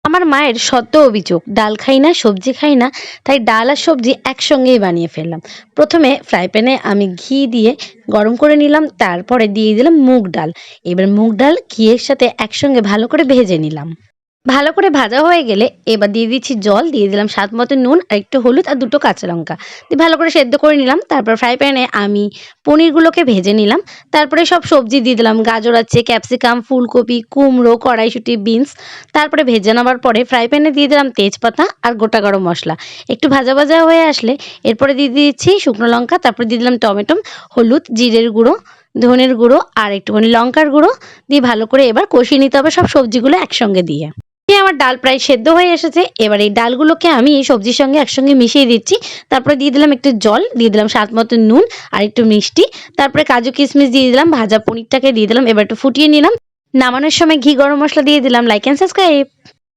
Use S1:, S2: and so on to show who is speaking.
S1: আমার মায়ের শত অভিযোগ, ডাল খাই না, সবজি খাই না, তাই ডাল আর সবজি একসঙ্গেই বানিয়ে ফেললাম। প্রথমে ফ্রাই প্যানে আমি ঘি দিয়ে গরম করে নিলাম, তারপরে দিয়ে দিলাম মুগ ডাল। এবার মুগ ডাল ঘিয়ের সাথে একসঙ্গে ভালো করে ভেজে নিলাম। ভালো করে ভাজা হয়ে গেলে এবার দিয়ে দিচ্ছি জল, দিয়ে দিলাম স্বাদ মতো নুন আর একটু হলুদ আর দুটো কাঁচা লঙ্কা দিয়ে ভালো করে সেদ্ধ করে নিলাম। তারপর ফ্রাই প্যানে আমি পনিরগুলোকে ভেজে নিলাম। তারপরে সব সবজি দিয়ে দিলাম, গাজর আছে, ক্যাপসিকাম, ফুলকপি, কুমড়ো, কড়াইশুঁটি, বিনস। তারপরে ভেজে নেওয়ার পরে ফ্রাই প্যানে দিয়ে দিলাম তেজপাতা আর গোটা গরম মশলা। একটু ভাজা ভাজা হয়ে আসলে এরপরে দিয়ে দিচ্ছি শুকনো লঙ্কা, তারপরে দিয়ে দিলাম টমেটো, হলুদ, জিরের গুঁড়ো, ধনের গুঁড়ো আর একটুখানি লঙ্কার গুঁড়ো দিয়ে ভালো করে এবার কষিয়ে নিতে হবে সব সবজিগুলো একসঙ্গে দিয়ে। আমার ডাল প্রায় সেদ্ধ হয়ে এসেছে। এবার এই ডালগুলোকে আমি এই সবজির সঙ্গে একসঙ্গে মিশিয়ে দিচ্ছি। তারপরে দিয়ে দিলাম একটু জল, দিয়ে দিলাম স্বাদ মতো নুন আর একটু মিষ্টি। তারপরে কাজু কিশমিশ দিয়ে দিলাম, ভাজা পনিরটাকে দিয়ে দিলাম। এবার একটু ফুটিয়ে নিলাম। নামানোর সময় ঘি গরম মশলা দিয়ে দিলাম। Like and subscribe.